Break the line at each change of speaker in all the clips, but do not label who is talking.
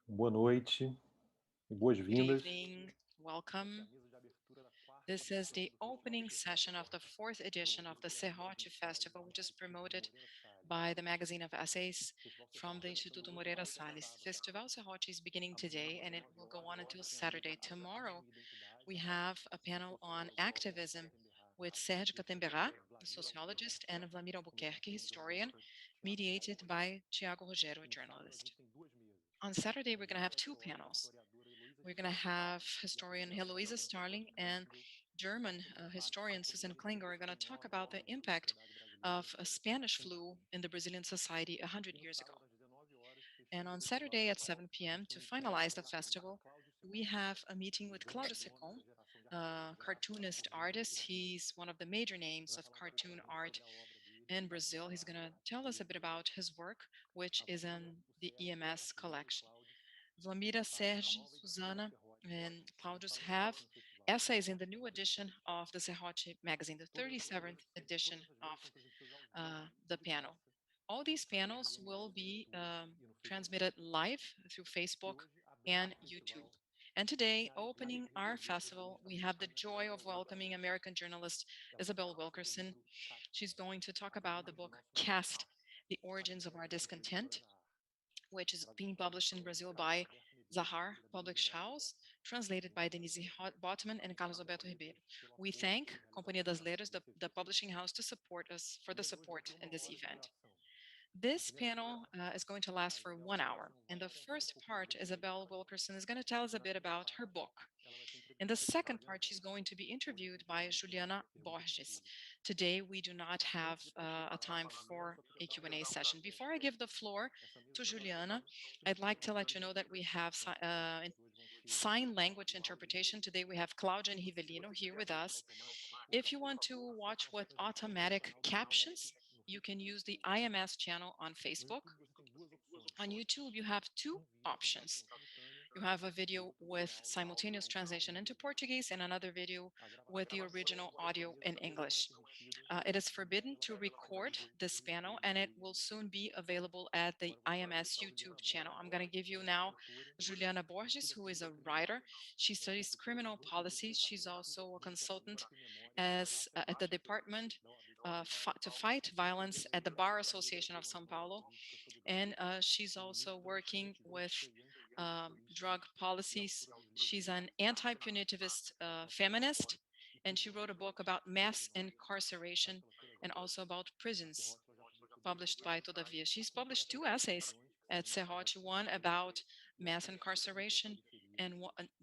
Boa noite e
Good
boas-vindas.
evening, welcome. This is the opening session of the fourth edition of the Serrote Festival, which is promoted by the magazine of essays from the Instituto Moreira Salles. Festival Serrote is beginning today and it will go on until Saturday. Tomorrow, we have a panel on activism with Serge Catemberá, a sociologist, and Vlamir Albuquerque, historian, mediated by Tiago Rogero, a journalist. On Saturday, we're going to have two panels. We're going to have historian Heloisa Starling and German historian Susan Klinger are going to talk about the impact of a Spanish flu in the Brazilian society 100 years ago. And on Saturday at 7 p.m., to finalize the festival, we have a meeting with Claudio Secon, a cartoonist artist. He's one of the major names of cartoon art in Brazil. He's going to tell us a bit about his work, which is in the EMS collection. Vlamira, Serge, Susana, and Claudius have essays in the new edition of the Serrote magazine, the 37th edition of the panel. All these panels will be transmitted live through Facebook and YouTube. And today, opening our festival, we have the joy of welcoming American journalist Isabel Wilkerson. She's going to talk about the book Casta, The Origins of Our Discontent, which is being published in Brazil by Zahar Public House, translated by Denise Botman and Carlos Alberto Ribeiro. We thank Companhia das Letras, the publishing house, to support us for the support in this event. This panel is going to last for 1 hour. In the first part, Isabel Wilkerson is going to tell us a bit about her book. In the second part, she's going to be interviewed by Juliana Borges. Today, we do not have a time for a Q&A session. Before I give the floor to Juliana, I'd like to let you know that we have sign language interpretation. Today, we have Claudia and Rivelino here with us. If you want to watch with automatic captions, you can use the IMS channel on Facebook. On YouTube, you have two options. You have a video with simultaneous translation into Portuguese and another video with the original audio in English. It is forbidden to record this panel and it will soon be available at the IMS YouTube channel. I'm going to give you now Juliana Borges, who is a writer. She studies criminal policy. She's also a consultant at the Department to Fight Violence at the Bar Association of São Paulo. And she's also working with drug policies. She's an anti-punitivist feminist, and she wrote a book about mass incarceration and also about prisons, published by Todavia. She's published two essays at Serrote, one about mass incarceration and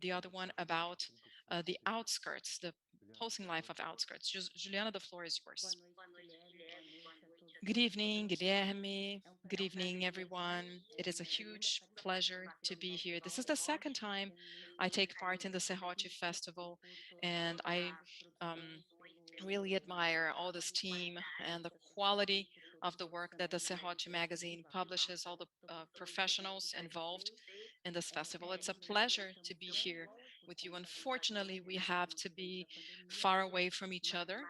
the other one about the outskirts, the posting life of outskirts. Juliana, the floor is yours. Good evening, Guilherme. Good evening, everyone. It is a huge pleasure to be here. This is the second time I take part in the Serrote Festival, and I really admire all this team and the quality of the work that the Serrote magazine publishes, all the professionals involved in this festival. It's a pleasure to be here with you. Unfortunately, we have to be far away from each other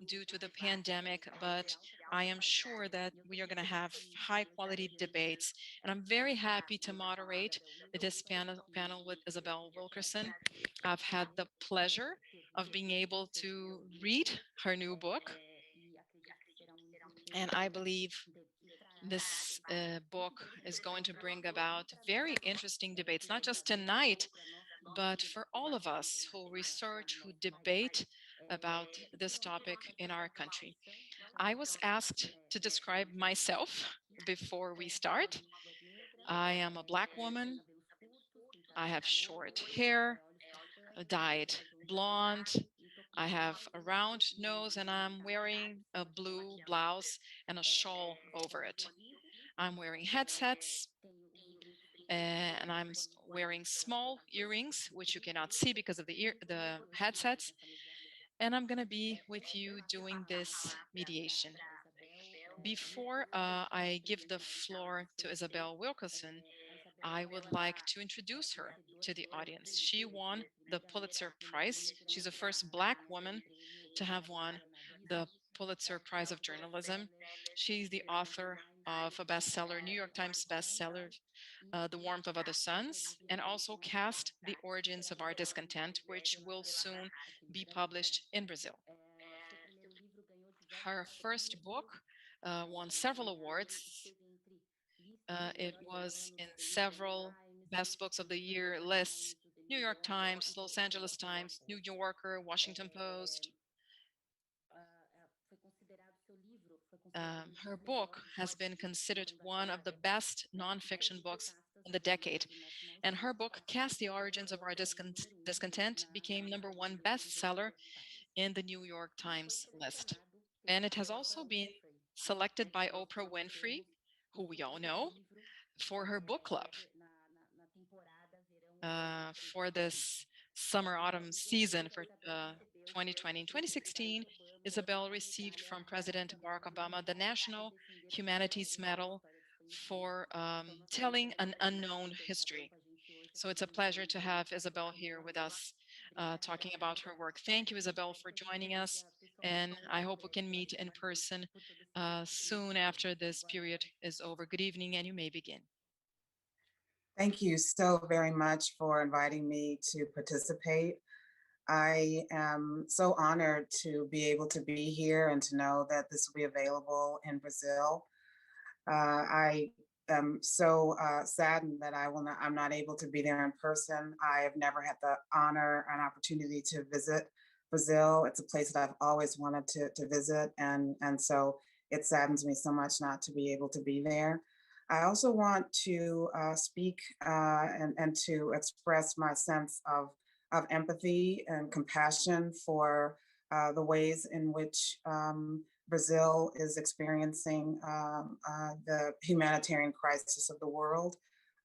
due to the pandemic, but I am sure that we are going to have high quality debates. And I'm very happy to moderate this panel with Isabel Wilkerson. I've had the pleasure of being able to read her new book. And I believe this book is going to bring about very interesting debates, not just tonight, but for all of us who research, who debate about this topic in our country. I was asked to describe myself before we start. I am a Black woman. I have short hair, dyed blonde. I have a round nose and I'm wearing a blue blouse and a shawl over it. I'm wearing headsets and I'm wearing small earrings, which you cannot see because of the headsets. And I'm going to be with you doing this mediation. Before I give the floor to Isabel Wilkerson, I would like to introduce her to the audience. She won the Pulitzer Prize. She's the first Black woman to have won the Pulitzer Prize of Journalism. She's the author of a bestseller, New York Times bestseller, The Warmth of Other Suns, and also Cast, The Origins of Our Discontent, which will soon be published in Brazil. Her first book won several awards. It was in several Best Books of the Year lists, New York Times, Los Angeles Times, New Yorker, Washington Post. Her book has been considered one of the best nonfiction books in the decade. And her book, Cast, The Origins of Our Discontent, became #1 bestseller in the New York Times list. And it has also been selected by Oprah Winfrey, who we all know, for her book club for this summer-autumn season for 2020. In 2016, Isabel received from President Barack Obama the National Humanities Medal for telling an unknown history. So it's a pleasure to have Isabel here with us talking about her work. Thank you, Isabel, for joining us. And I hope we can meet in person soon after this period is over. Good evening, and you may begin.
Thank you so very much for inviting me to participate. I am so honored to be able to be here and to know that this will be available in Brazil. I am so saddened that I'm not able to be there in person. I have never had the honor and opportunity to visit Brazil. It's a place that I've always wanted to visit, and so it saddens me so much not to be able to be there. I also want to speak and to express my sense of empathy and compassion for the ways in which Brazil is experiencing the humanitarian crisis of the world,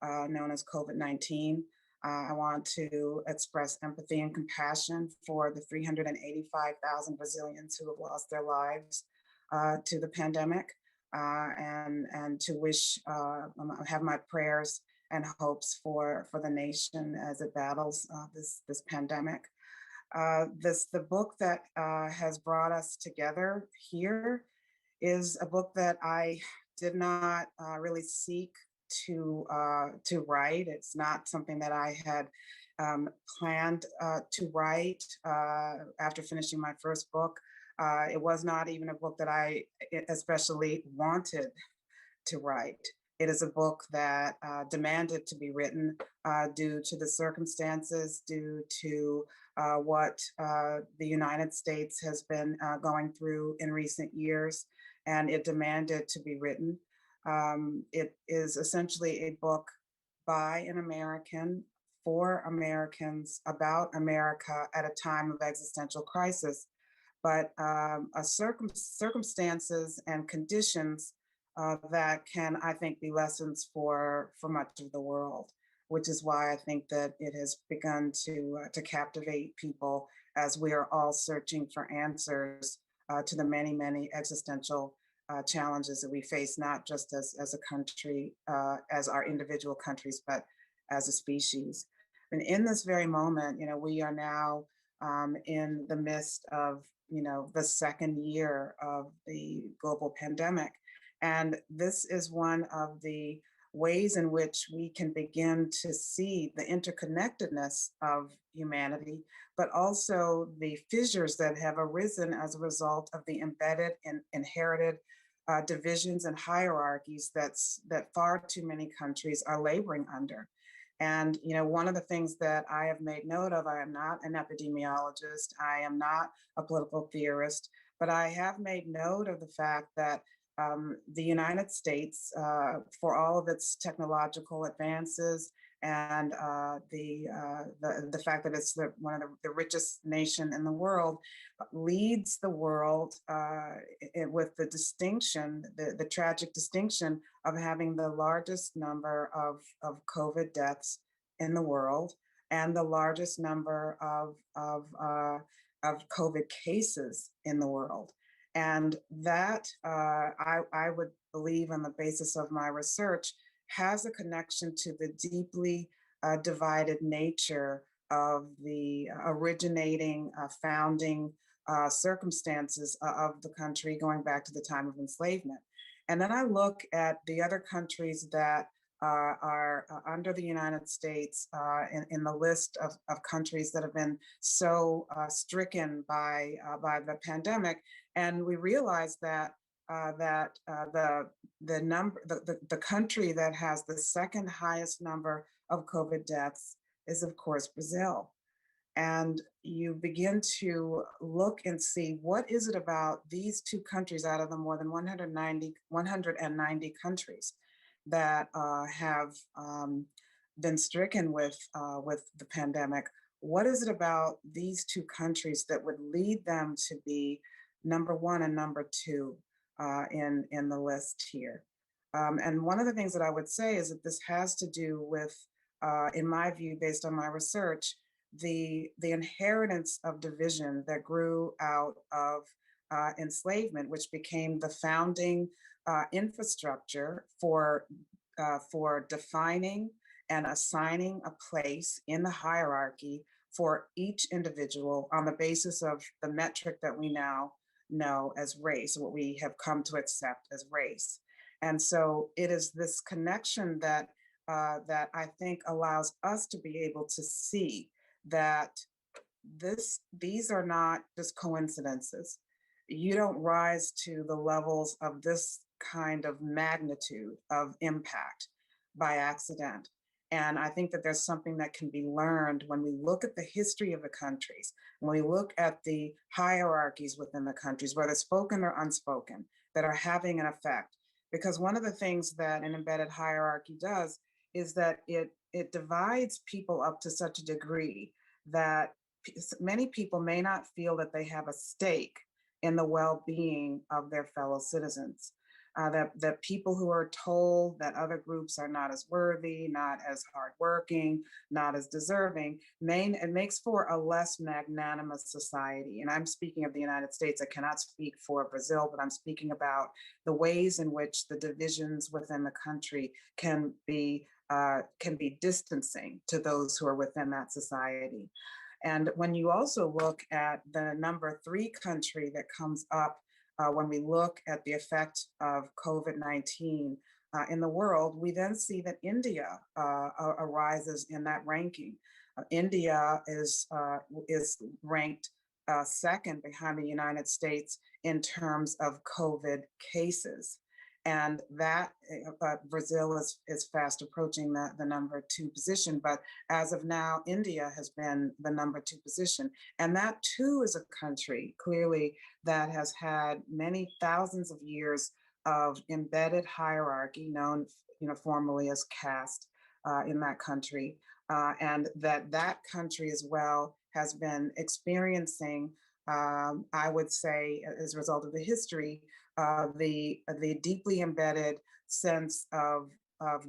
known as COVID-19. I want to express empathy and compassion for the 385,000 Brazilians who have lost their lives to the pandemic. And to wish, have my prayers and hopes for the nation as it battles this pandemic. The book that has brought us together here is a book that I did not really seek to write. It's not something that I had planned to write after finishing my first book. It was not even a book that I especially wanted to write. It is a book that demanded to be written due to the circumstances, due to what the United States has been going through in recent years, and it demanded to be written. It is essentially a book by an American, for Americans, about America at a time of existential crisis. But circumstances and conditions that can, I think, be lessons for much of the world, which is why I think that it has begun to captivate people as we are all searching for answers to the many, many existential challenges that we face, not just as a country, as our individual countries, but as a species. And in this very moment, we are now in the midst of the second year of the global pandemic. And this is one of the ways in which we can begin to see the interconnectedness of humanity, but also the fissures that have arisen as a result of the embedded and inherited divisions and hierarchies that far too many countries are laboring under. And one of the things that I have made note of, I am not an epidemiologist, I am not a political theorist, but I have made note of the fact that the United States, for all of its technological advances and the fact that it's one of the richest nation in the world, leads the world with the distinction, the tragic distinction of having the largest number of COVID deaths in the world and the largest number of COVID cases in the world. And that I would believe on the basis of my research has a connection to the deeply divided nature of the originating, founding circumstances of the country going back to the time of enslavement. And then I look at the other countries that are under the United States in the list of countries that have been so stricken by the pandemic, and we realize that the country that has the second highest number of COVID deaths is, of course, Brazil. And you begin to look and see what is it about these two countries out of the more than 190 countries that have been stricken with the pandemic. What is it about these two countries that would lead them to be number one and number two in the list here? And one of the things that I would say is that this has to do with, in my view, based on my research, the inheritance of division that grew out of enslavement, which became the founding infrastructure for defining and assigning a place in the hierarchy for each individual on the basis of the metric that we now know as race, what we have come to accept as race. And so it is this connection that I think allows us to be able to see that these are not just coincidences. You don't rise to the levels of this kind of magnitude of impact by accident. And I think that there's something that can be learned when we look at the history of the countries, when we look at the hierarchies within the countries, whether spoken or unspoken, that are having an effect. Because one of the things that an embedded hierarchy does is that it divides people up to such a degree that many people may not feel that they have a stake in the well-being of their fellow citizens. That people who are told that other groups are not as worthy, not as hardworking, not as deserving, it makes for a less magnanimous society. And I'm speaking of the United States. I cannot speak for Brazil, but I'm speaking about the ways in which the divisions within the country can be distancing to those who are within that society. And when you also look at the number 3 country that comes up when we look at the effect of COVID-19 in the world, we then see that India arises in that ranking. India is ranked second behind the United States in terms of COVID cases. And that Brazil is fast approaching the number 2 position. But as of now, India has been the number 2 position. And that too is a country clearly that has had many thousands of years of embedded hierarchy, known formally as caste in that country. And that country as well has been experiencing, I would say, as a result of the history, the deeply embedded sense of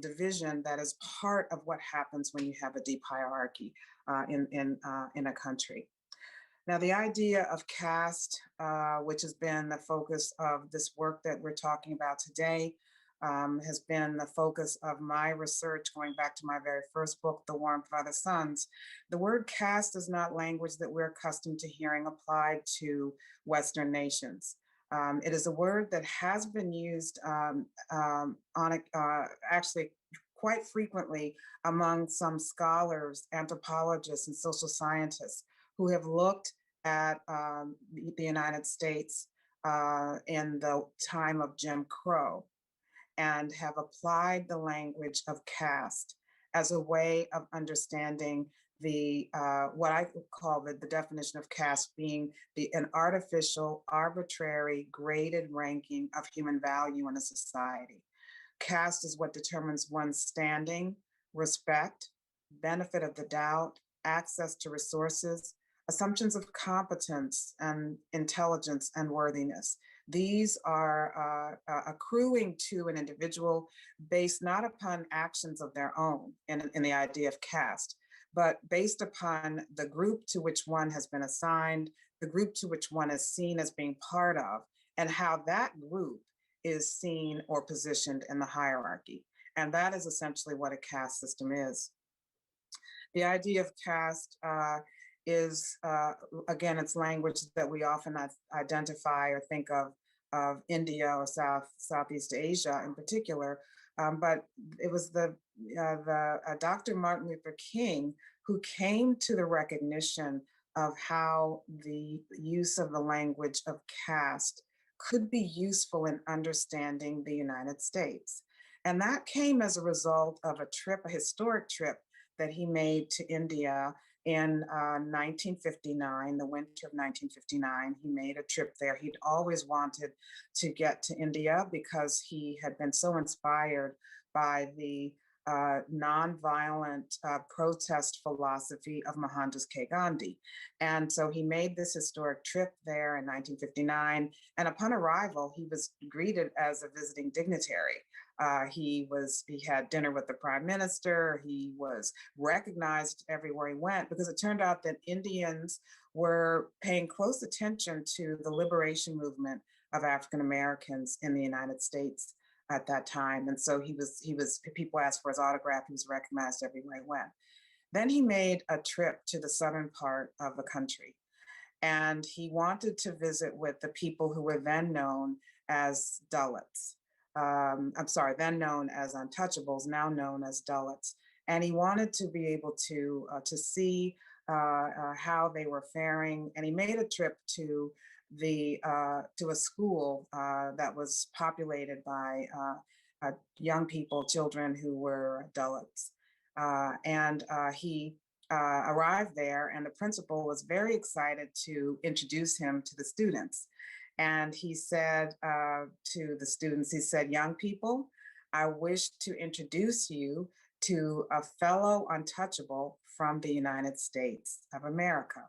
division that is part of what happens when you have a deep hierarchy in a country. Now, the idea of caste, which has been the focus of this work that we're talking about today, has been the focus of my research going back to my very first book, The Warmth of Other Suns. The word caste is not language that we're accustomed to hearing applied to Western nations. It is a word that has been used actually quite frequently among some scholars, anthropologists, and social scientists who have looked at the United States in the time of Jim Crow and have applied the language of caste as a way of understanding what I call the definition of caste being an artificial, arbitrary, graded ranking of human value in a society. Caste is what determines one's standing, respect, benefit of the doubt, access to resources, assumptions of competence and intelligence and worthiness. These are accruing to an individual based not upon actions of their own in the idea of caste, but based upon the group to which one has been assigned, the group to which one is seen as being part of, and how that group is seen or positioned in the hierarchy. And that is essentially what a caste system is. The idea of caste is, again, it's language that we often identify or think of of India or Southeast Asia in particular. But it was Dr. Martin Luther King who came to the recognition of how the use of the language of caste could be useful in understanding the United States. And that came as a result of a historic trip that he made to India in 1959, the winter of 1959. He made a trip there. He'd always wanted to get to India because he had been so inspired by the nonviolent protest philosophy of Mohandas K. Gandhi. And so he made this historic trip there in 1959. And upon arrival, he was greeted as a visiting dignitary. He had dinner with the prime minister. He was recognized everywhere he went because it turned out that Indians were paying close attention to the liberation movement of African Americans in the United States at that time. And so people asked for his autograph. He was recognized everywhere he went. Then he made a trip to the southern part of the country. And he wanted to visit with the people who were then known as Dalits. Then known as untouchables, now known as Dalits. And he wanted to be able to see how they were faring. And he made a trip to a school that was populated by young people, children who were Dalits. He arrived there, and the principal was very excited to introduce him to the students. And he said to the students, he said, "Young people, I wish to introduce you to a fellow untouchable from the United States of America."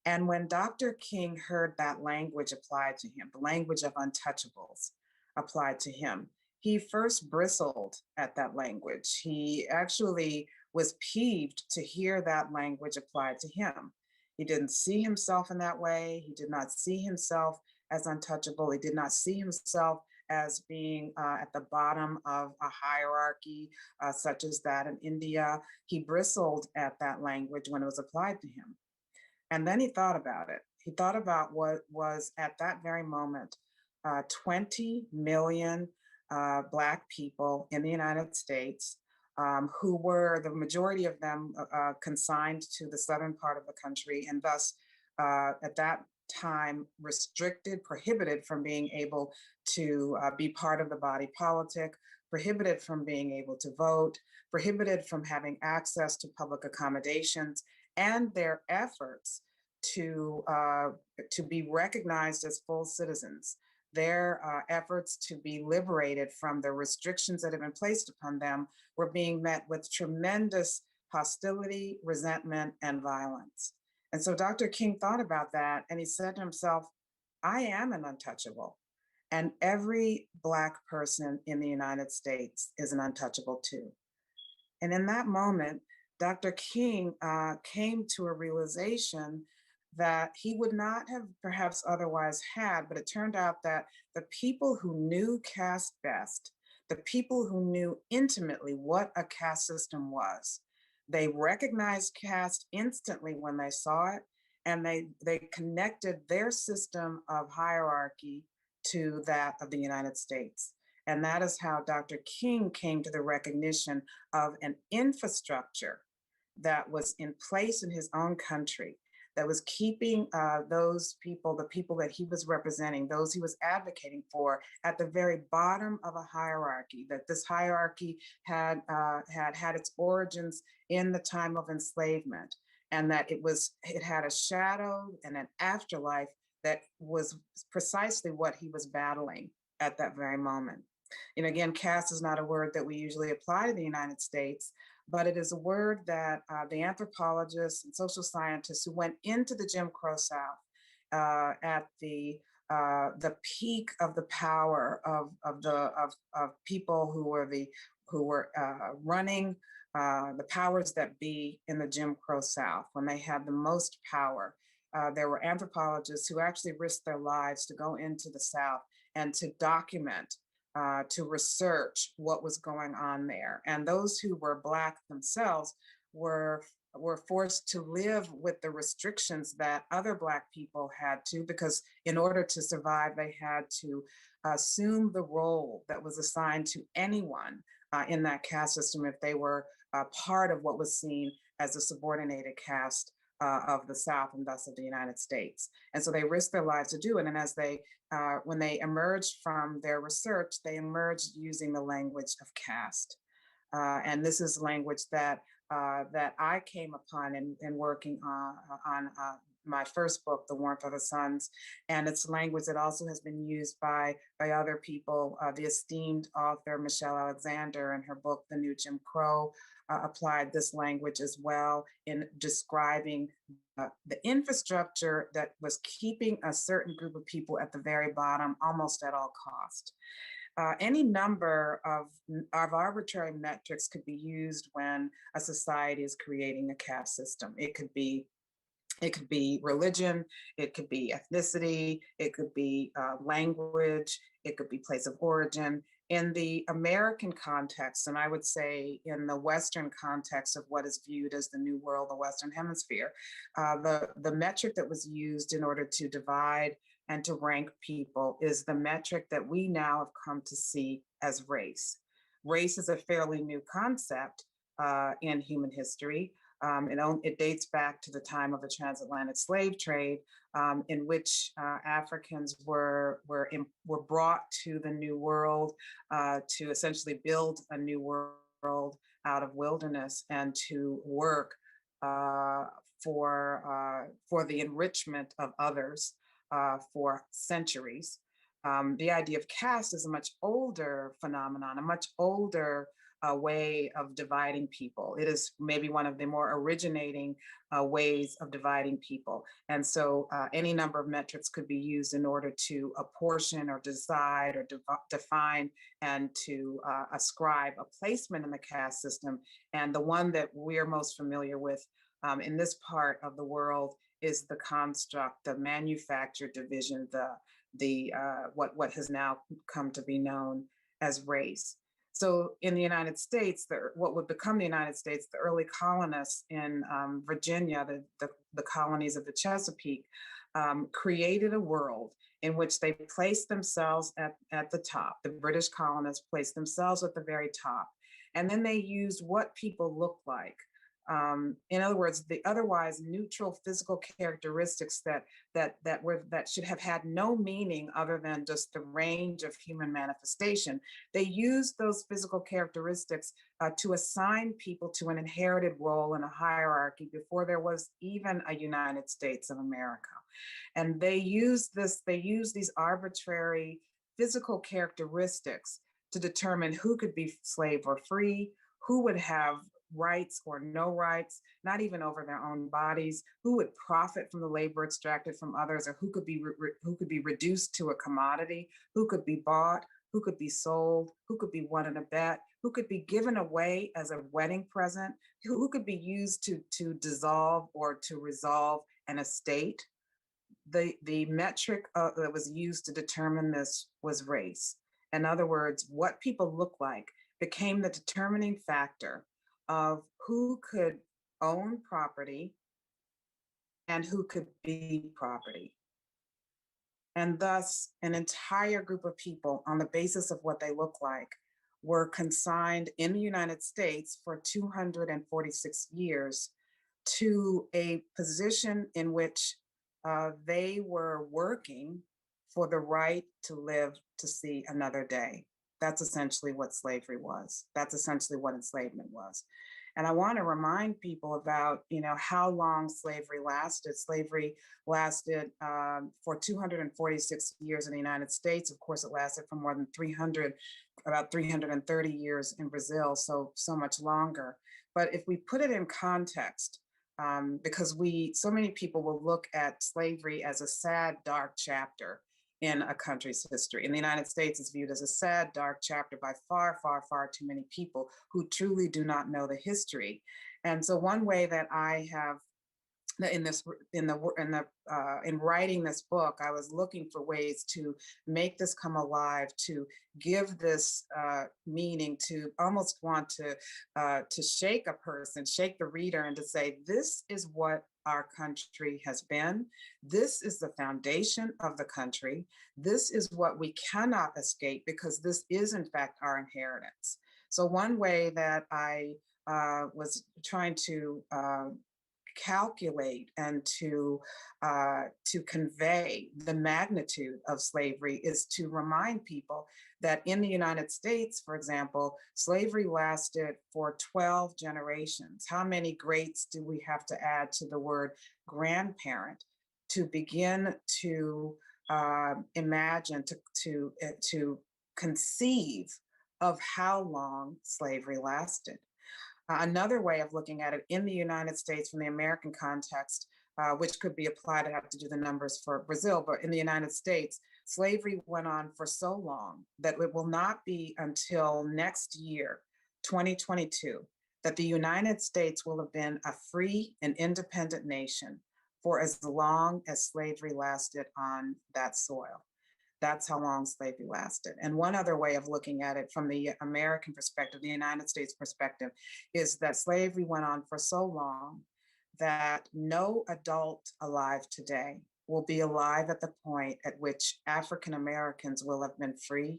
And when Dr. King heard that language applied to him, the language of untouchables applied to him, he first bristled at that language. He actually was peeved to hear that language applied to him. He didn't see himself in that way. He did not see himself as untouchable. He did not see himself as being at the bottom of a hierarchy such as that in India. He bristled at that language when it was applied to him. And then he thought about it. He thought about what was at that very moment 20 million Black people in the United States who were, the majority of them, consigned to the southern part of the country, and thus at that time restricted, prohibited from being able to be part of the body politic, prohibited from being able to vote, prohibited from having access to public accommodations, and their efforts to be recognized as full citizens, their efforts to be liberated from the restrictions that have been placed upon them were being met with tremendous hostility, resentment, and violence. And so Dr. King thought about that, and he said to himself, I am an untouchable, and every Black person in the United States is an untouchable too. And in that moment, Dr. King came to a realization that he would not have perhaps otherwise had, but it turned out that the people who knew caste best, the people who knew intimately what a caste system was, they recognized caste instantly when they saw it, and they connected their system of hierarchy to that of the United States. And that is how Dr. King came to the recognition of an infrastructure that was in place in his own country, that was keeping those people, the people that he was representing, those he was advocating for, at the very bottom of a hierarchy, that this hierarchy had its origins in the time of enslavement, and that it had a shadow and an afterlife that was precisely what he was battling at that very moment. And again, caste is not a word that we usually apply to the United States, but it is a word that the anthropologists and social scientists who went into the Jim Crow South at the peak of the power of people who were running the powers that be in the Jim Crow South, when they had the most power. There were anthropologists who actually risked their lives to go into the South and to document, to research what was going on there. And those who were Black themselves were were forced to live with the restrictions that other Black people had to, because in order to survive, they had to assume the role that was assigned to anyone in that caste system if they were part of what was seen as a subordinated caste of the South and thus of the United States. And so they risked their lives to do it. And as they, when they emerged from their research, they emerged using the language of caste. And this is language that that I came upon in working on my first book, The Warmth of the Suns. And it's language that also has been used by other people. The esteemed author, Michelle Alexander, in her book, The New Jim Crow, applied this language as well in describing the infrastructure that was keeping a certain group of people at the very bottom almost at all cost. Any number of arbitrary metrics could be used when a society is creating a caste system. It could be religion, it could be ethnicity, it could be language, it could be place of origin. In the American context, and I would say in the Western context of what is viewed as the New World, the Western Hemisphere, the metric that was used in order to divide and to rank people is the metric that we now have come to see as race. Race is a fairly new concept in human history. It dates back to the time of the transatlantic slave trade, in which Africans were brought to the New World to essentially build a new world out of wilderness and to work for the enrichment of others for centuries. The idea of caste is a much older phenomenon, a much older way of dividing people. It is maybe one of the more originating ways of dividing people. And so any number of metrics could be used in order to apportion or decide or define and to ascribe a placement in the caste system. And the one that we're most familiar with in this part of the world is the construct, the manufactured division, what has now come to be known as race. So in the United States, what would become the United States, the early colonists in Virginia, the colonies of the Chesapeake, created a world in which they placed themselves at the top. The British colonists placed themselves at the very top. And then they used what people look like. In other words, the otherwise neutral physical characteristics that should have had no meaning other than just the range of human manifestation. They used those physical characteristics to assign people to an inherited role in a hierarchy before there was even a United States of America. And they used these arbitrary physical characteristics to determine who could be slave or free, who would have rights or no rights, not even over their own bodies, who would profit from the labor extracted from others, or who could be reduced to a commodity, who could be bought, who could be sold, who could be won in a bet, who could be given away as a wedding present, who could be used to dissolve or to resolve an estate. The metric that was used to determine this was race. In other words, what people look like became the determining factor of who could own property and who could be property. And thus, an entire group of people, on the basis of what they look like, were consigned in the United States for 246 years to a position in which they were working for the right to live to see another day. That's essentially what slavery was. That's essentially what enslavement was. And I want to remind people about, how long slavery lasted. Slavery lasted for 246 years in the United States. Of course, it lasted for more than about 330 years in Brazil, so much longer. But if we put it in context, because so many people will look at slavery as a sad, dark chapter in a country's history. In the United States, it's viewed as a sad, dark chapter by far, far, far too many people who truly do not know the history. And so one way that I have in writing this book, I was looking for ways to make this come alive, to give this meaning, to almost want to shake a person, shake the reader, and to say, this is what our country has been. This is the foundation of the country. This is what we cannot escape, because this is, in fact, our inheritance. So one way that I was trying to calculate and to convey the magnitude of slavery is to remind people that in the United States, for example, slavery lasted for 12 generations. How many greats do we have to add to the word grandparent to begin to imagine, to conceive of how long slavery lasted? Another way of looking at it in the United States from the American context, which could be applied, I have to do the numbers for Brazil, but in the United States, slavery went on for so long that it will not be until next year, 2022, that the United States will have been a free and independent nation for as long as slavery lasted on that soil. That's how long slavery lasted. And one other way of looking at it from the American perspective, the United States perspective, is that slavery went on for so long that no adult alive today will be alive at the point at which African Americans will have been free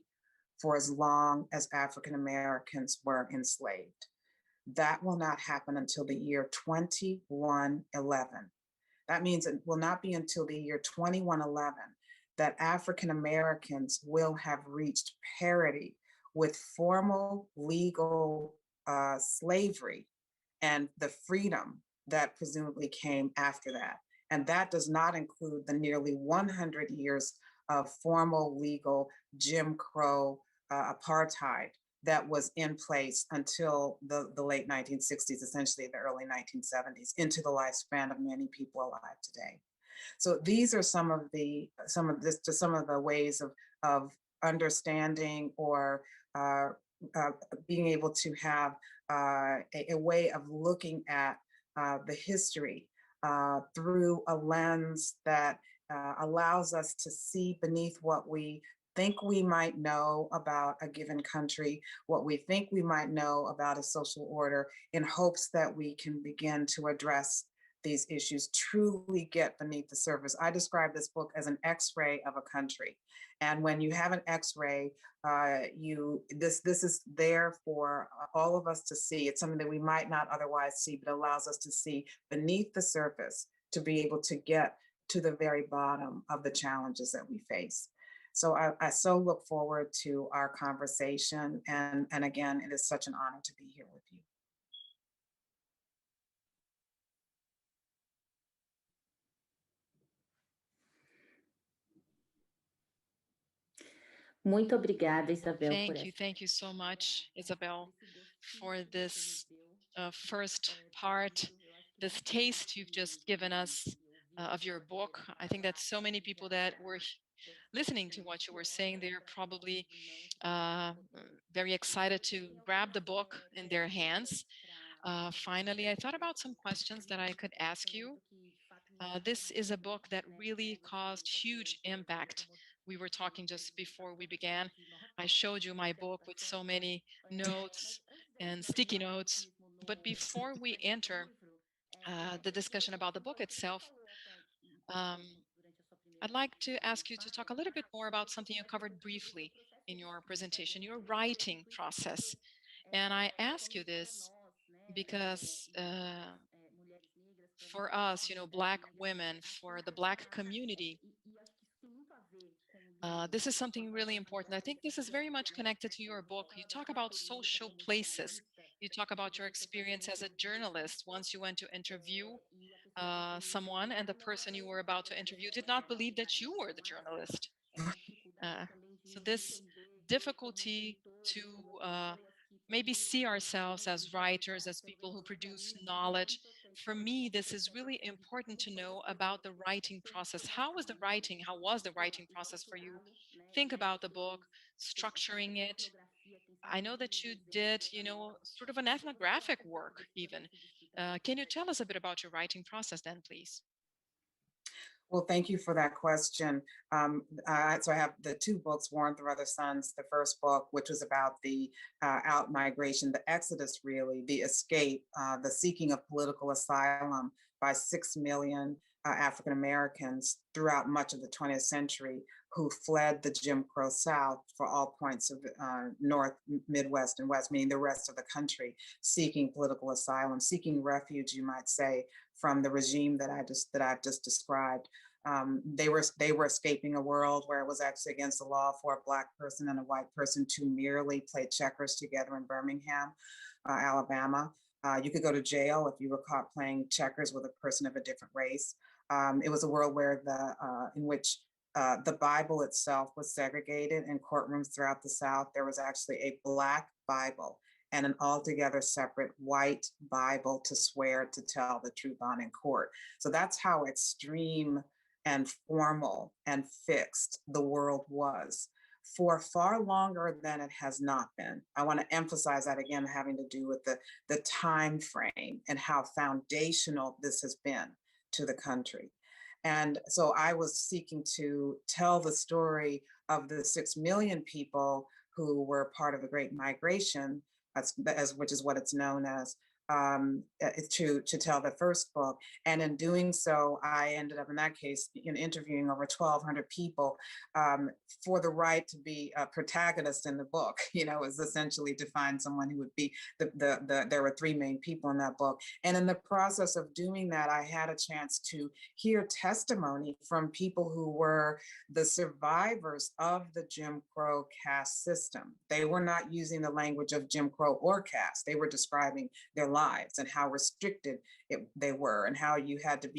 for as long as African Americans were enslaved. That will not happen until the year 2111. That means it will not be until the year 2111 that African Americans will have reached parity with formal legal slavery and the freedom that presumably came after that. And that does not include the nearly 100 years of formal legal Jim Crow apartheid that was in place until the late 1960s, essentially the early 1970s, into the lifespan of many people alive today. So these are some of the ways of understanding or being able to have a way of looking at the history through a lens that allows us to see beneath what we think we might know about a given country, what we think we might know about a social order, in hopes that we can begin to address these issues, truly get beneath the surface. I describe this book as an X-ray of a country. And when you have an X-ray, this is there for all of us to see. It's something that we might not otherwise see, but allows us to see beneath the surface to be able to get to the very bottom of the challenges that we face. So I so look forward to our conversation. And again, it is such an honor to be here with you.
Muito obrigada, Isabel.
Thank you so much, Isabel, for this first part, this taste you've just given us of your book. I think that so many people that were listening to what you were saying, they're probably very excited to grab the book in their hands. Finally, I thought about some questions that I could ask you. This is a book that really caused huge impact. We were talking just before we began. I showed you my book with so many notes and sticky notes. But before we enter the discussion about the book itself, I'd like to ask you to talk a little bit more about something you covered briefly in your presentation, your writing process. And I ask you this because for us, Black women, for the Black community, this is something really important. I think this is very much connected to your book. You talk about social places. You talk about your experience as a journalist. Once you went to interview someone, and the person you were about to interview did not believe that you were the journalist. So this difficulty to maybe see ourselves as writers, as people who produce knowledge. For me, this is really important to know about the writing process. How was the writing process for you? Think about the book, structuring it, I know that you did, sort of an ethnographic work even. Can you tell us a bit about your writing process then, please?
Well, thank you for that question. So I have the two books, War and Through Other Suns, the first book, which was about the out migration, the exodus, really, the escape, the seeking of political asylum by 6 million African Americans throughout much of the 20th century who fled the Jim Crow South for all points of North, Midwest, and West, meaning the rest of the country, seeking political asylum, seeking refuge, you might say, from the regime that I've just described. They were escaping a world where it was actually against the law for a Black person and a white person to merely play checkers together in Birmingham, Alabama. You could go to jail if you were caught playing checkers with a person of a different race. It was a world where in which the Bible itself was segregated in courtrooms throughout the South. There was actually a Black Bible and an altogether separate white Bible to swear to tell the truth on in court. So that's how extreme and formal and fixed the world was for far longer than it has not been. I want to emphasize that again, having to do with the time frame and how foundational this has been to the country. And so I was seeking to tell the story of the 6 million people who were part of the Great Migration, which is what it's known as, to tell the first book. And in doing so, I ended up in that case interviewing over 1,200 people for the right to be a protagonist in the book. Is essentially to find someone who would be there were 3 main people in that book. And in the process of doing that, I had a chance to hear testimony from people who were the survivors of the Jim Crow caste system. They were not using the language of Jim Crow or caste. They were describing their lives and how restricted they were, and how you had to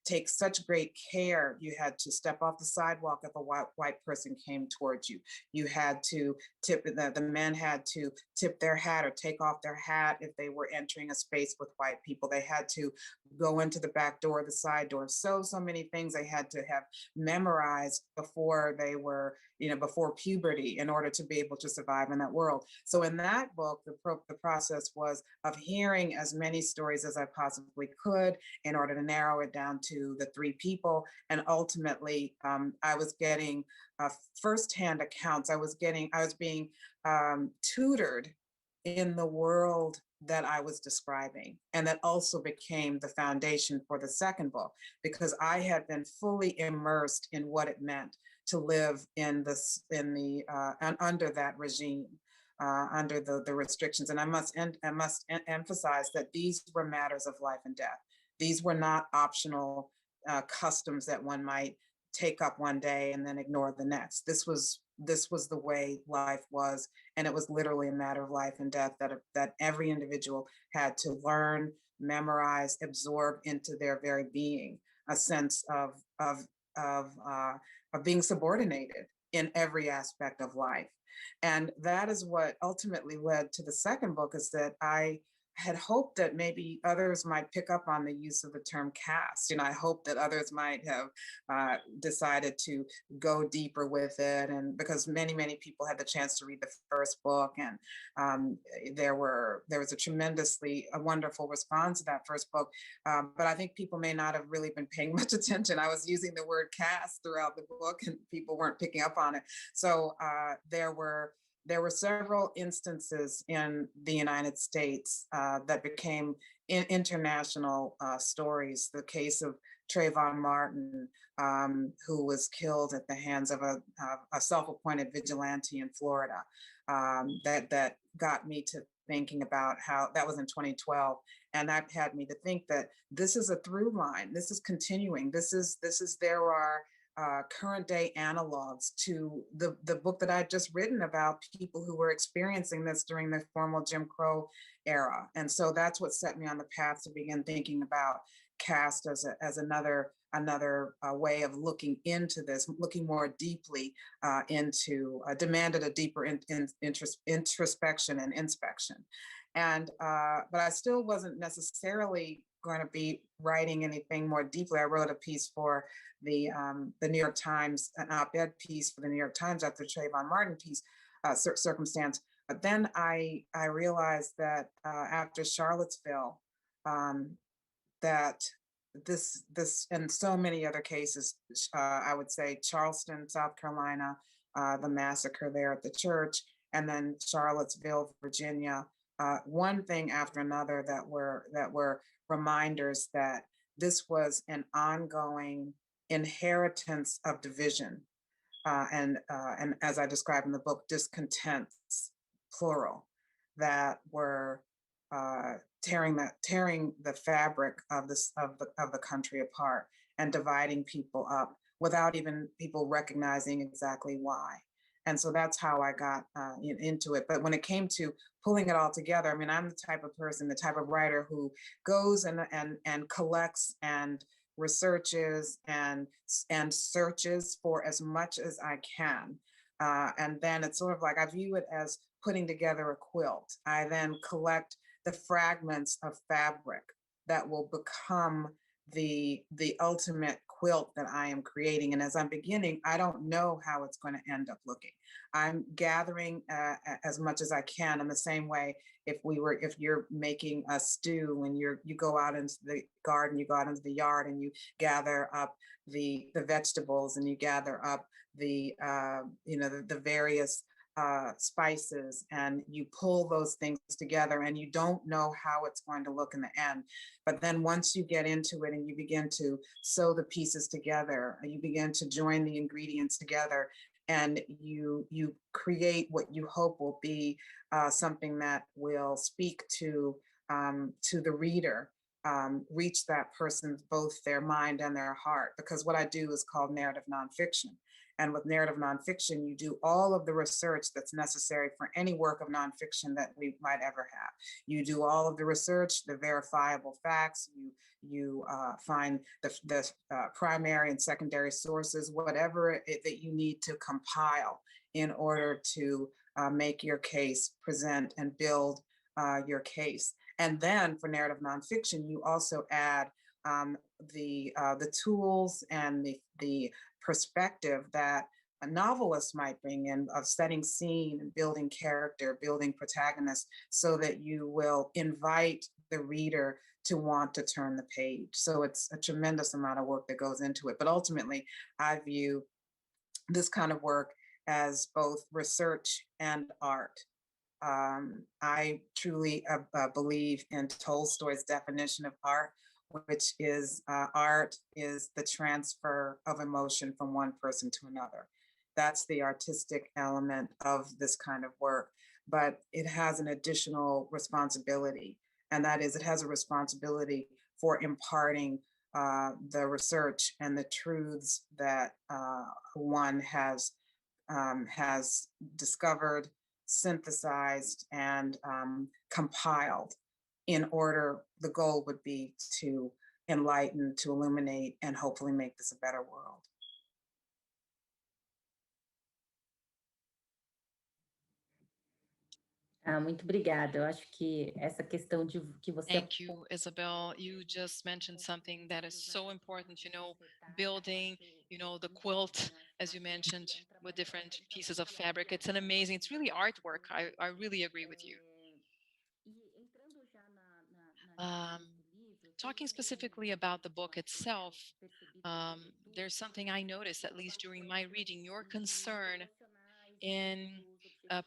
take such great care. You had to step off the sidewalk if a white person came towards you. You had to the men had to tip their hat or take off their hat if they were entering a space with white people. They had to go into the back door, the side door. So many things they had to have memorized before they were, before puberty, in order to be able to survive in that world. So in that book, the process was of hearing as many stories as I possibly could in order to narrow it down to the 3 people. And ultimately, I was getting firsthand accounts. I was being tutored in the world that I was describing. And that also became the foundation for the second book, because I had been fully immersed in what it meant to live under that regime, under the restrictions. And I must emphasize that these were matters of life and death. These were not optional customs that one might take up one day and then ignore the next. This was the way life was, and it was literally a matter of life and death that every individual had to learn, memorize, absorb into their very being, a sense of being subordinated in every aspect of life. And that is what ultimately led to the second book, is that I had hoped that maybe others might pick up on the use of the term caste. I hope that others might have decided to go deeper with it. And because many people had the chance to read the first book, and there was a wonderful response to that first book. But I think people may not have really been paying much attention. I was using the word caste throughout the book, and people weren't picking up on it. So there were several instances in the United States that became international stories. The case of Trayvon Martin, who was killed at the hands of a self-appointed vigilante in Florida, that got me to thinking about how that was in 2012. And that had me to think that this is a through line. This is continuing. There are current day analogs to the book that I'd just written about people who were experiencing this during the formal Jim Crow era. And so that's what set me on the path to begin thinking about caste as another way of looking into this, looking more deeply demanded a deeper introspection and inspection. And but I still wasn't necessarily going to be writing anything more deeply. I wrote a piece for the New York Times, an op-ed piece for the New York Times after Trayvon Martin circumstance. But then I realized that after Charlottesville, that this and so many other cases, I would say Charleston, South Carolina, the massacre there at the church, and then Charlottesville, Virginia, one thing after another that were reminders that this was an ongoing inheritance of division, and as I described in the book, discontents, plural, that were tearing the fabric of the country apart and dividing people up without even people recognizing exactly why. And so that's how I got into it. But when it came to pulling it all together, I mean, I'm the type of person, the type of writer who goes and collects and researches and searches for as much as I can. And then it's sort of like I view it as putting together a quilt. I then collect the fragments of fabric that will become the ultimate quilt that I am creating. And as I'm beginning, I don't know how it's going to end up looking. I'm gathering as much as I can in the same way if you're making a stew and you go out into the garden, you go out into the yard and you gather up the vegetables and you gather up the the various spices, and you pull those things together and you don't know how it's going to look in the end. But then once you get into it and you begin to sew the pieces together, you begin to join the ingredients together, and you create what you hope will be something that will speak to the reader, reach that person's both their mind and their heart. Because what I do is called narrative nonfiction. And with narrative nonfiction, you do all of the research that's necessary for any work of nonfiction that we might ever have. You do all of the research, the verifiable facts, you find the primary and secondary sources, whatever that you need to compile in order to make your case, present and build your case. And then for narrative nonfiction, you also add the tools and the perspective that a novelist might bring in of setting scene and building character, building protagonists, so that you will invite the reader to want to turn the page. So it's a tremendous amount of work that goes into it. But ultimately, I view this kind of work as both research and art. I truly believe in Tolstoy's definition of art, which is art is the transfer of emotion from one person to another. That's the artistic element of this kind of work, but it has an additional responsibility, and that is it has a responsibility for imparting the research and the truths that one has discovered, synthesized, and compiled. In order, the goal would be to enlighten, to illuminate, and hopefully make this a better world.
Muito obrigada. Eu acho que essa questão de que você
Thank you, Isabel. You just mentioned something that is so important, building, the quilt, as you mentioned, with different pieces of fabric. It's it's really artwork. I really agree with you. Talking specifically about the book itself, there's something I noticed, at least during my reading, your concern in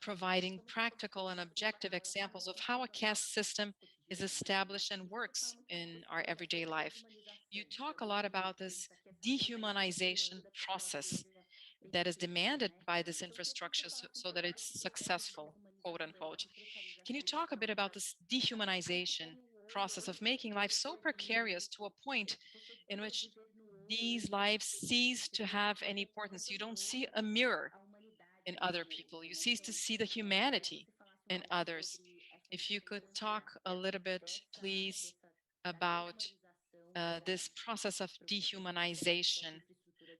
providing practical and objective examples of how a caste system is established and works in our everyday life. You talk a lot about this dehumanization process that is demanded by this infrastructure so that it's successful, quote unquote. Can you talk a bit about this dehumanization process of making life so precarious to a point in which these lives cease to have any importance? You don't see a mirror in other people. You cease to see the humanity in others. If you could talk a little bit, please, about this process of dehumanization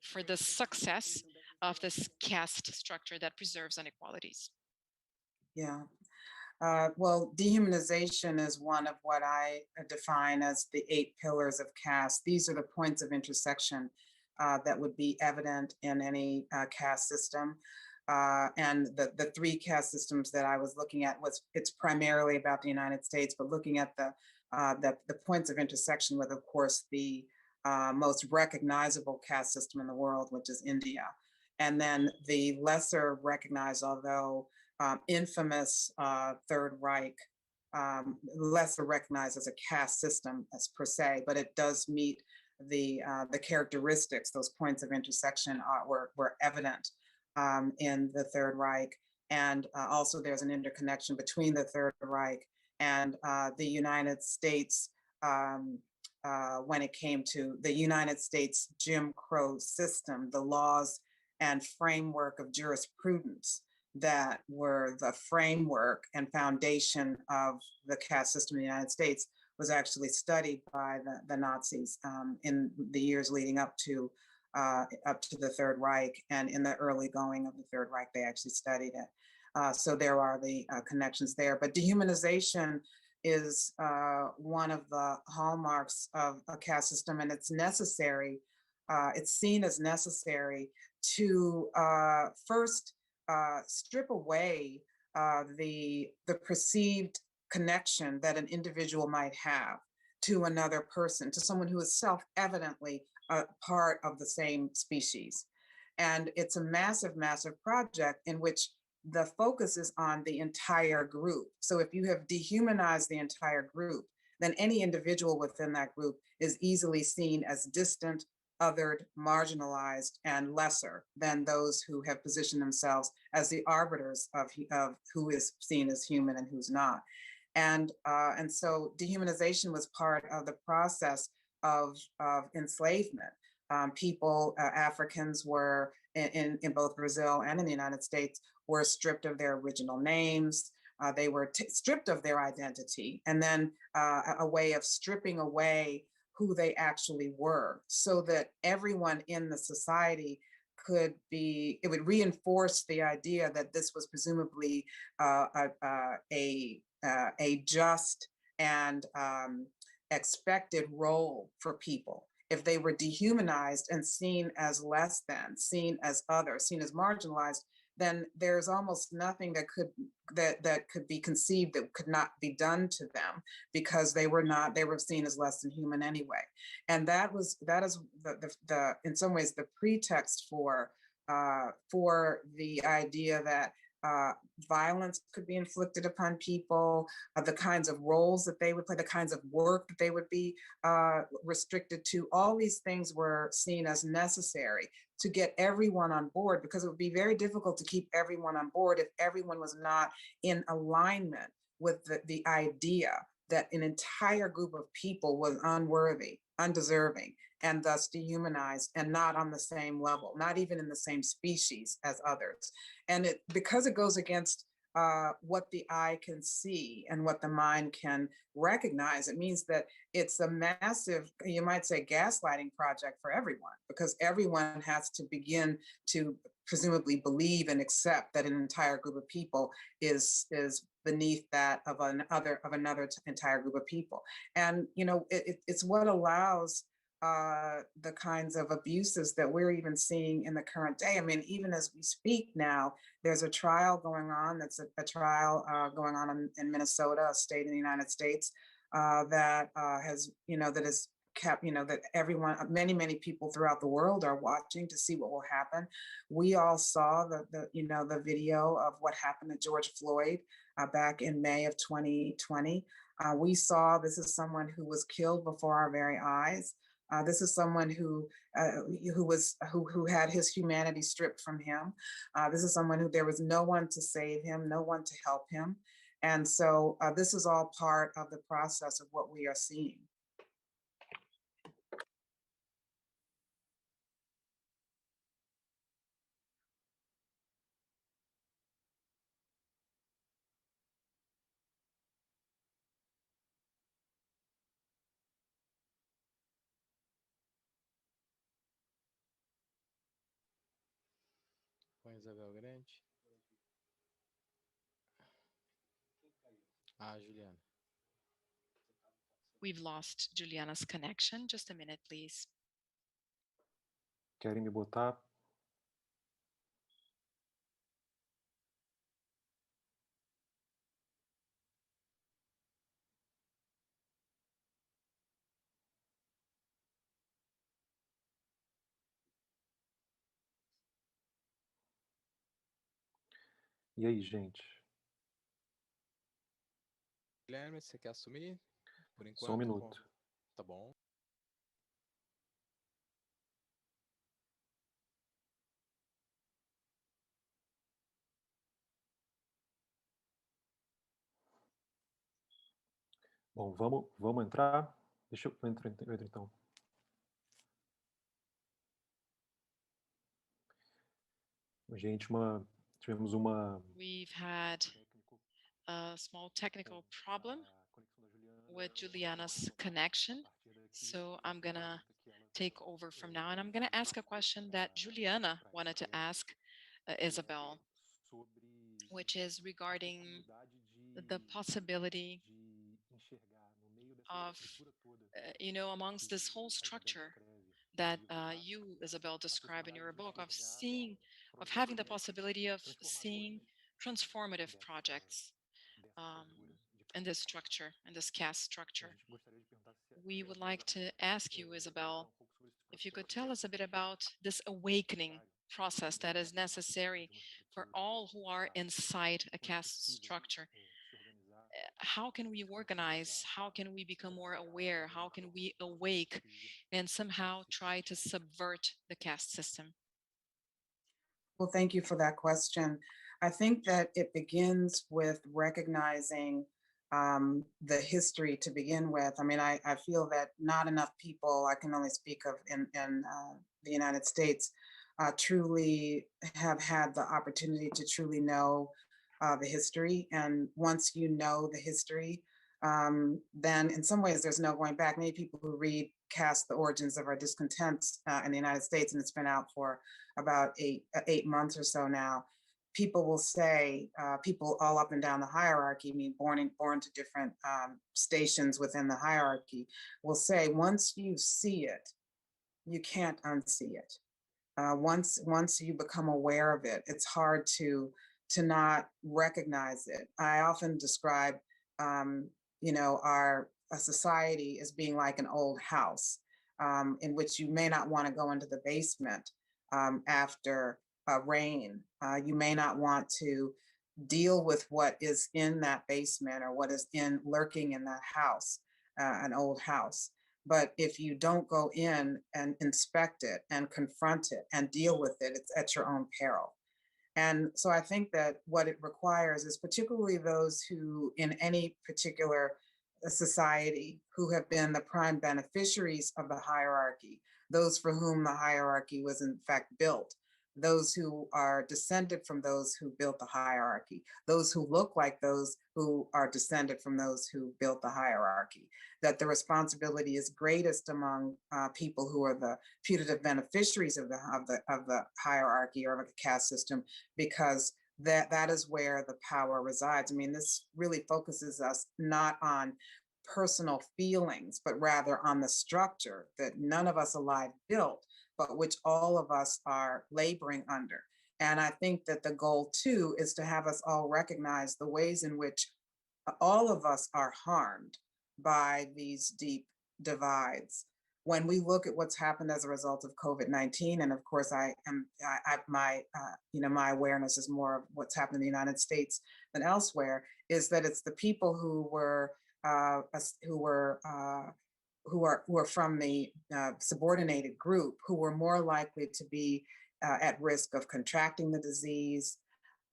for the success of this caste structure that preserves inequalities.
Yeah. Well, dehumanization is one of what I define as the 8 pillars of caste. These are the points of intersection that would be evident in any caste system. And the three caste systems that I was looking at it's primarily about the United States, but looking at the points of intersection with, of course, the most recognizable caste system in the world, which is India. And then the lesser recognized, although infamous Third Reich, lesser recognized as a caste system as per se, but it does meet the characteristics. Those points of intersection were evident in the Third Reich. And also there's an interconnection between the Third Reich and the United States when it came to the United States Jim Crow system, the laws and framework of jurisprudence that were the framework and foundation of the caste system in the United States was actually studied by the Nazis in the years leading up to the Third Reich, and in the early going of the Third Reich, they actually studied it. So there are the connections there. But dehumanization is one of the hallmarks of a caste system, and it's necessary. It's seen as necessary to first strip away the perceived connection that an individual might have to another person, to someone who is self-evidently a part of the same species. And it's a massive, massive project in which the focus is on the entire group. So if you have dehumanized the entire group, then any individual within that group is easily seen as distant, othered, marginalized, and lesser than those who have positioned themselves as the arbiters of who is seen as human and who's not. And so dehumanization was part of the process of enslavement. People, Africans were in both Brazil and in the United States, were stripped of their original names. They were stripped of their identity, and then a way of stripping away who they actually were, so that everyone in the society could be, it would reinforce the idea that this was presumably a just and expected role for people. If they were dehumanized and seen as less than, seen as other, seen as marginalized, then there's almost nothing that could be conceived that could not be done to them, because they were seen as less than human anyway. And that is the in some ways the pretext for the idea that violence could be inflicted upon people, the kinds of roles that they would play, the kinds of work that they would be restricted to. All these things were seen as necessary to get everyone on board, because it would be very difficult to keep everyone on board if everyone was not in alignment with the idea that an entire group of people was unworthy, undeserving, and thus dehumanized and not on the same level, not even in the same species as others. And because it goes against what the eye can see and what the mind can recognize, it means that it's a massive, you might say, gaslighting project for everyone, because everyone has to begin to presumably believe and accept that an entire group of people is beneath that of another entire group of people. And it's what allows the kinds of abuses that we're even seeing in the current day. I mean, even as we speak now, there's a trial going on. That's a trial going on in Minnesota, a state in the United States, that has kept, that everyone, many people throughout the world are watching to see what will happen. We all saw the video of what happened to George Floyd back in May of 2020. We saw this is someone who was killed before our very eyes. This is someone who had his humanity stripped from him. This is someone who there was no one to save him, no one to help him. And so this is all part of the process of what we are seeing.
Com Isabel Grande. Juliana.
We've lost Juliana's connection. Just a minute, please.
Querem me botar? E aí, gente?
Guilherme, você quer assumir? Por enquanto?
Só um minuto.
Tá bom.
Bom, vamos entrar? Deixa eu entrar então. Gente, tivemos uma...
We've had a small technical problem with Juliana's connection, so I'm gonna take over from now, and I'm gonna ask a question that Juliana wanted to ask Isabel, which is regarding the possibility of, amongst this whole structure that you, Isabel, describe in your book, of having the possibility of seeing transformative projects in this structure, in this caste structure. We would like to ask you, Isabel, if you could tell us a bit about this awakening process that is necessary for all who are inside a caste structure. How can we organize? How can we become more aware? How can we awake and somehow try to subvert the caste system?
Well, thank you for that question. I think that it begins with recognizing the history to begin with. I mean, I feel that not enough people, I can only speak of in the United States, truly have had the opportunity to truly know the history. And once you know the history, then in some ways there's no going back. Many people who read Cast, The Origins of Our Discontent in the United States, and it's been out for about eight months or so now, people will say, people all up and down the hierarchy, I mean, born to different stations within the hierarchy, will say, once you see it, you can't unsee it. Once you become aware of it, it's hard to not recognize it. I often describe, a society as being like an old house in which you may not want to go into the basement after rain. You may not want to deal with what is in that basement or what is lurking in that house, an old house. But if you don't go in and inspect it and confront it and deal with it, it's at your own peril. And so I think that what it requires is particularly those who in any particular society who have been the prime beneficiaries of the hierarchy, those for whom the hierarchy was in fact built, those who are descended from those who built the hierarchy, those who look like those who are descended from those who built the hierarchy, that the responsibility is greatest among people who are the putative beneficiaries of the hierarchy or of the caste system, because that is where the power resides. I mean, this really focuses us not on personal feelings, but rather on the structure that none of us alive built, but which all of us are laboring under. And I think that the goal too is to have us all recognize the ways in which all of us are harmed by these deep divides. When we look at what's happened as a result of COVID-19, and of course my awareness is more of what's happened in the United States than elsewhere, is that it's the people who were from the subordinated group who were more likely to be at risk of contracting the disease,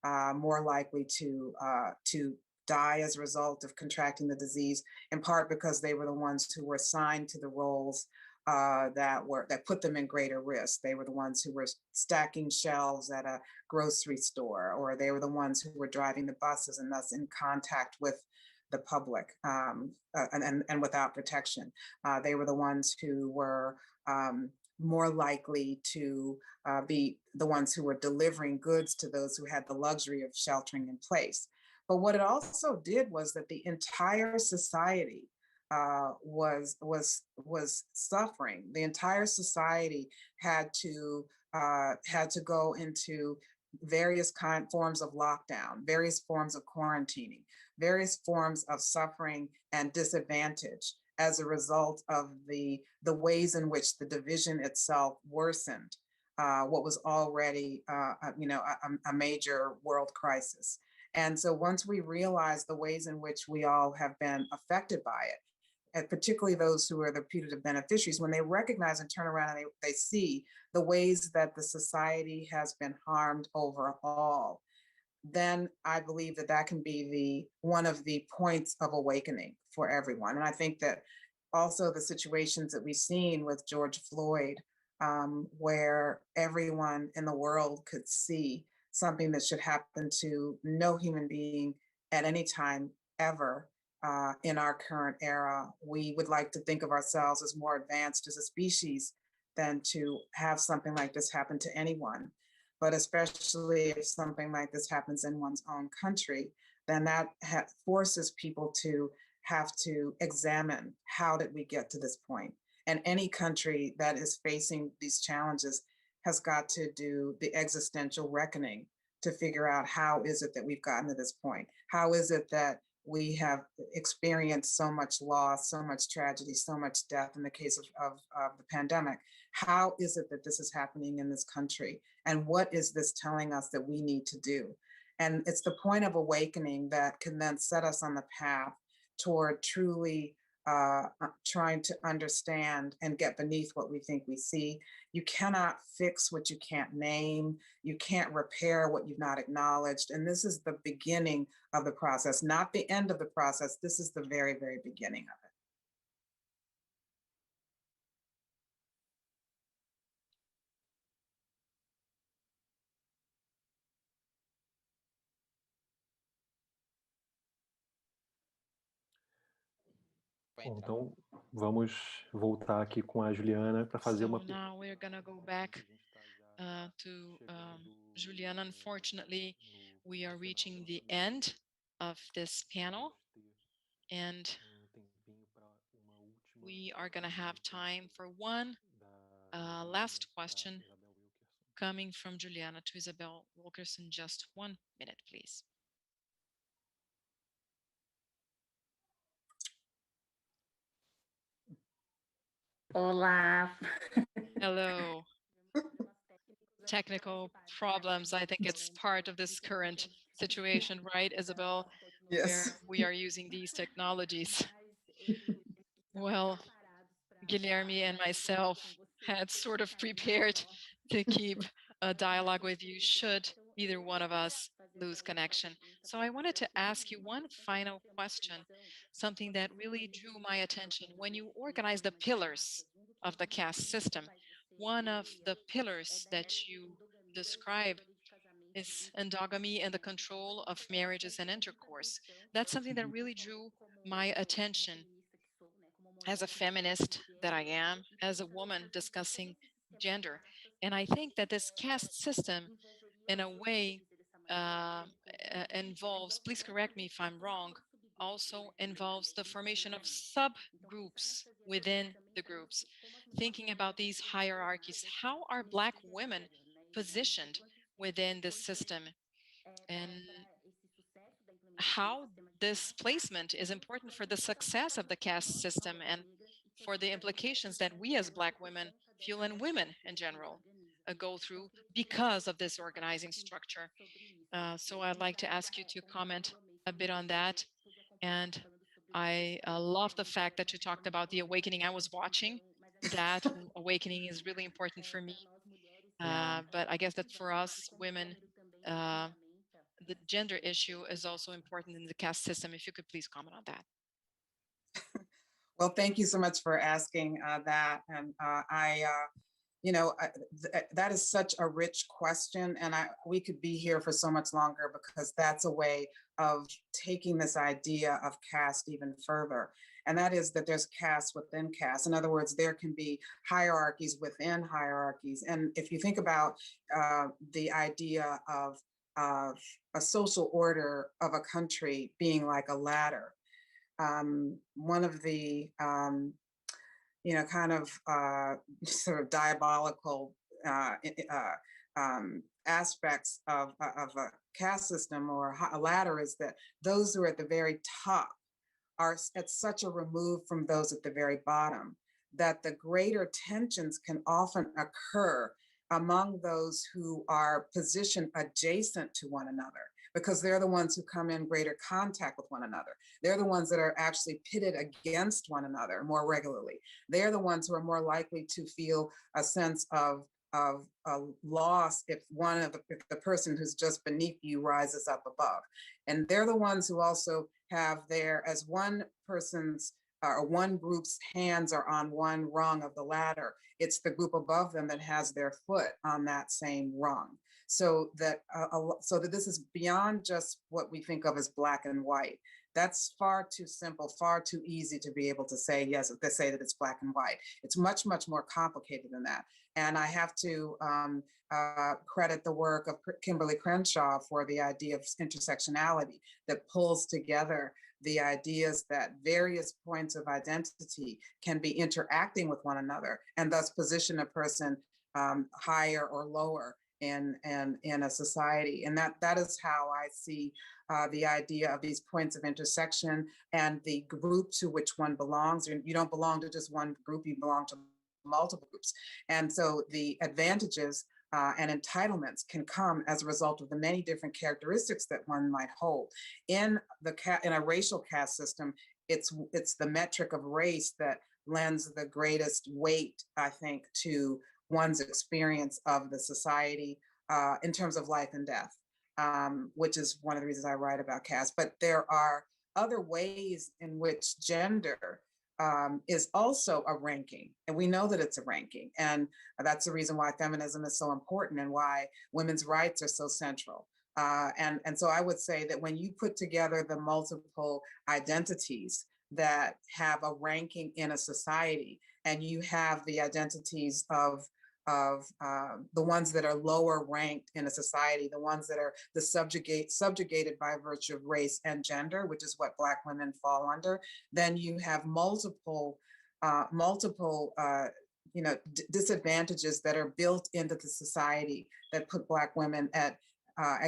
more likely to die as a result of contracting the disease, in part because they were the ones who were assigned to the roles that put them in greater risk. They were the ones who were stacking shelves at a grocery store, or they were the ones who were driving the buses and thus in contact with the public and without protection. They were the ones who were more likely to be the ones who were delivering goods to those who had the luxury of sheltering in place. But what it also did was that the entire society was suffering. The entire society had to go into various forms of lockdown, various forms of quarantining, various forms of suffering and disadvantage as a result of the ways in which the division itself worsened what was already, a major world crisis. And so once we realize the ways in which we all have been affected by it, and particularly those who are the putative beneficiaries, when they recognize and turn around and they see the ways that the society has been harmed overall, then I believe that that can be one of the points of awakening for everyone. And I think that also the situations that we've seen with George Floyd, where everyone in the world could see something that should happen to no human being at any time ever, in our current era. We would like to think of ourselves as more advanced as a species than to have something like this happen to anyone. But especially if something like this happens in one's own country, then that forces people to have to examine, how did we get to this point? And any country that is facing these challenges has got to do the existential reckoning to figure out, how is it that we've gotten to this point? How is it that we have experienced so much loss, so much tragedy, so much death in the case of the pandemic? How is it that this is happening in this country? And what is this telling us that we need to do? And it's the point of awakening that can then set us on the path toward truly trying to understand and get beneath what we think we see. You cannot fix what you can't name. You can't repair what you've not acknowledged. And this is the beginning of the process, not the end of the process. This is the very, very beginning of it.
Vai
Bom,
entrar.
então vamos voltar aqui com a Juliana para fazer
So
uma
now we're gonna go back to Juliana. Unfortunately, we are reaching the end of this panel, and we are gonna have time for one last question coming from Juliana to Isabel Wilkerson. Just 1 minute, please.
Olá.
Hello. Technical problems. I think it's part of this current situation, right, Isabel?
Yes.
Where we are using these technologies. Well, Guilherme and myself had sort of prepared to keep a dialogue with you should either one of us lose connection. So I wanted to ask you one final question, something that really drew my attention. When you organize the pillars of the caste system, one of the pillars that you describe is endogamy and the control of marriages and intercourse. That's something that really drew my attention as a feminist that I am, as a woman discussing gender. And I think that this caste system, in a way, involves, please correct me if I'm wrong, also involves the formation of subgroups within the groups. Thinking about these hierarchies, how are Black women positioned within this system? And how this placement is important for the success of the caste system and for the implications that we as Black women feel, and women in general go through because of this organizing structure. So I'd like to ask you to comment a bit on that. And I love the fact that you talked about the awakening. I was watching that. Awakening is really important for me. But I guess that for us women, the gender issue is also important in the caste system. If you could please comment on that.
Well, thank you so much for asking that. And that is such a rich question, and we could be here for so much longer, because that's a way of taking this idea of caste even further. And that is that there's caste within caste. In other words, there can be hierarchies within hierarchies. And if you think about the idea of a social order of a country being like a ladder, one of the sort of diabolical aspects of a caste system or a ladder is that those who are at the very top are at such a remove from those at the very bottom that the greater tensions can often occur among those who are positioned adjacent to one another, because they're the ones who come in greater contact with one another. They're the ones that are actually pitted against one another more regularly. They're the ones who are more likely to feel a sense of loss if if the person who's just beneath you rises up above. And they're the ones who also have as one person's or one group's hands are on one rung of the ladder, it's the group above them that has their foot on that same rung. So that this is beyond just what we think of as black and white. That's far too simple, far too easy to be able to say, yes, they say that it's black and white. It's much, much more complicated than that. And I have to credit the work of Kimberly Crenshaw for the idea of intersectionality that pulls together the ideas that various points of identity can be interacting with one another and thus position a person higher or lower in a society. And that is how I see the idea of these points of intersection and the group to which one belongs. You don't belong to just one group, you belong to multiple groups. And so the advantages and entitlements can come as a result of the many different characteristics that one might hold. In a racial caste system, it's the metric of race that lends the greatest weight, I think, to one's experience of the society in terms of life and death, which is one of the reasons I write about caste. But there are other ways in which gender is also a ranking, and we know that it's a ranking, and that's the reason why feminism is so important and why women's rights are so central. And so I would say that when you put together the multiple identities that have a ranking in a society, and you have the identities of the ones that are lower ranked in a society, the ones that are subjugated by virtue of race and gender, which is what Black women fall under, then you have multiple disadvantages that are built into the society that put Black women at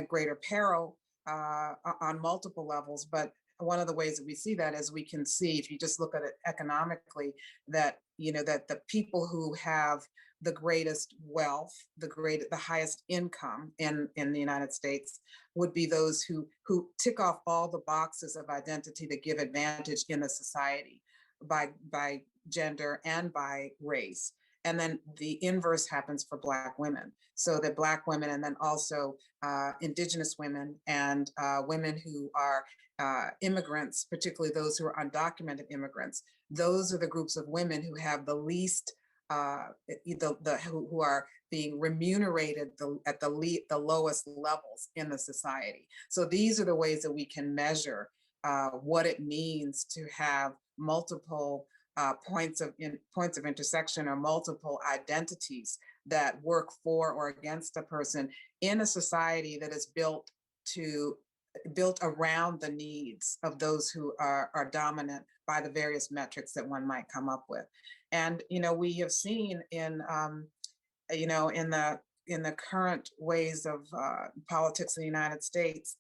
greater peril on multiple levels. But one of the ways that we see that is we can see, if you just look at it economically, that that the people who have the greatest wealth, the highest income in the United States would be those who tick off all the boxes of identity that give advantage in a society by gender and by race. And then the inverse happens for Black women. So that Black women, and then also Indigenous women and women who are immigrants, particularly those who are undocumented immigrants, those are the groups of women who have the least, who are being remunerated at the lowest levels in the society. So these are the ways that we can measure what it means to have multiple points of intersection or multiple identities that work for or against a person in a society that is built around the needs of those who are dominant by the various metrics that one might come up with. And we have seen in the current ways of politics in the United States,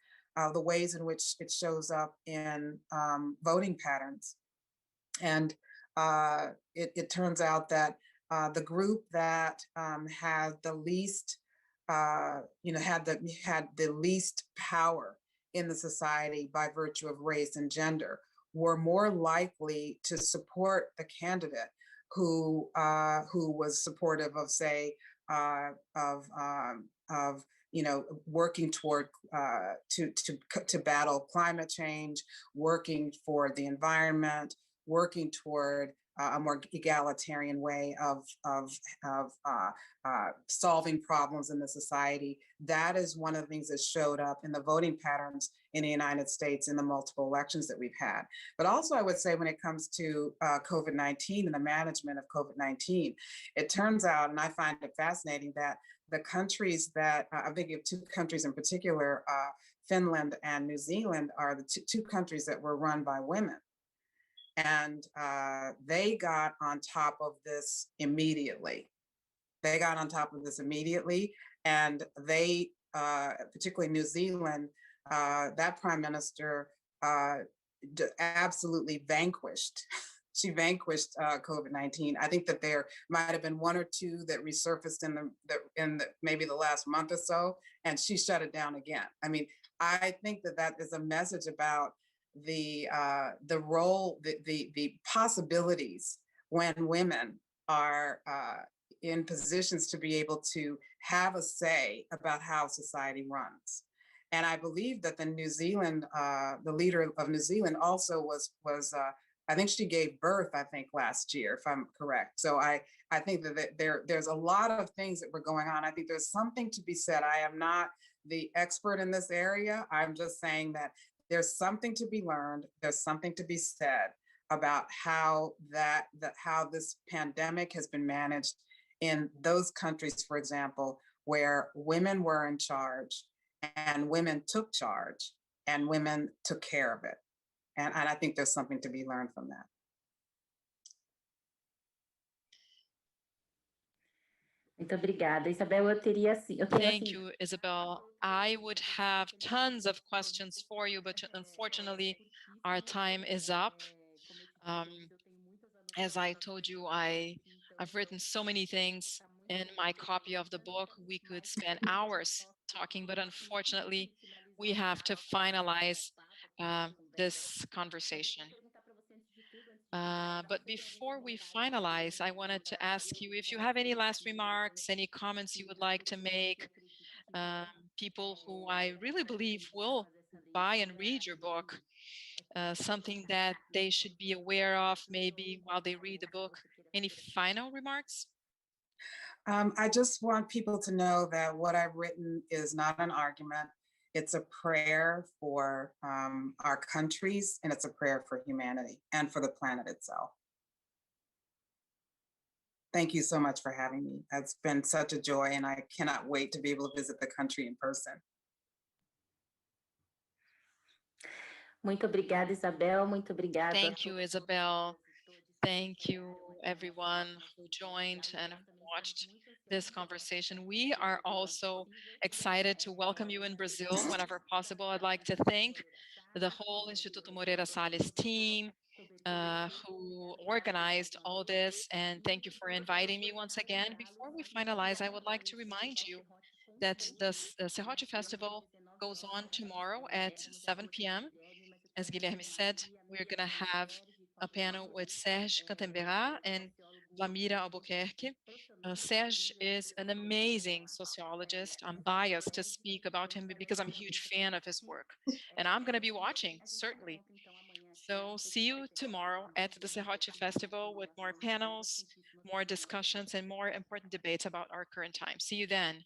the ways in which it shows up in voting patterns. And it turns out that the group that had the least, had the least power in the society by virtue of race and gender were more likely to support the candidate who was supportive of, say, working toward to battle climate change, working for the environment, working toward a more egalitarian way of solving problems in the society. That is one of the things that showed up in the voting patterns in the United States in the multiple elections that we've had. But also, I would say when it comes to COVID-19 and the management of COVID-19, it turns out, and I find it fascinating, that the countries that, I'm thinking of two countries in particular, Finland and New Zealand, are the two countries that were run by women. And they got on top of this immediately. And they, particularly New Zealand, that prime minister absolutely vanquished. she vanquished COVID-19. I think that there might have been one or two that resurfaced in maybe the last month or so, and she shut it down again. I mean, I think that is a message about the role, the possibilities when women are in positions to be able to have a say about how society runs. And I believe that the leader of New Zealand also was I think she gave birth, I think last year, if I'm correct. So I think that there's a lot of things that were going on. I think there's something to be said. I am not the expert in this area. I'm just saying that there's something to be learned. There's something to be said about how how this pandemic has been managed in those countries, for example, where women were in charge and women took charge and women took care of it. And I think there's something to be learned from that.
Muito obrigada, Isabel. Eu teria assim,
Thank you, Isabel. I would have tons of questions for you, but unfortunately, our time is up. As I told you, I've written so many things in my copy of the book. We could spend hours talking, but unfortunately, we have to finalize this conversation. But before we finalize, I wanted to ask you if you have any last remarks, any comments you would like to make. People who I really believe will buy and read your book, something that they should be aware of maybe while they read the book. Any final remarks?
I just want people to know that what I've written is not an argument. It's a prayer for our countries, and it's a prayer for humanity and for the planet itself. Thank you so much for having me. It's been such a joy, and I cannot wait to be able to visit the country in person.
Muito obrigada, Isabel. Muito obrigada.
Thank you, Isabel. Thank you, everyone who joined and watched this conversation. We are also excited to welcome you in Brazil whenever possible. I'd like to thank the whole Instituto Moreira Salles team who organized all this, and thank you for inviting me once again. Before we finalize, I would like to remind you that the Serrote Festival goes on tomorrow at 7 p.m. As Guilherme said, we're going to have a panel with Serge Cantemberá and Vlamira Albuquerque. Serge is an amazing sociologist. I'm biased to speak about him because I'm a huge fan of his work. And I'm going to be watching, certainly. So see you tomorrow at the Serrote Festival with more panels, more discussions, and more important debates about our current time. See you then.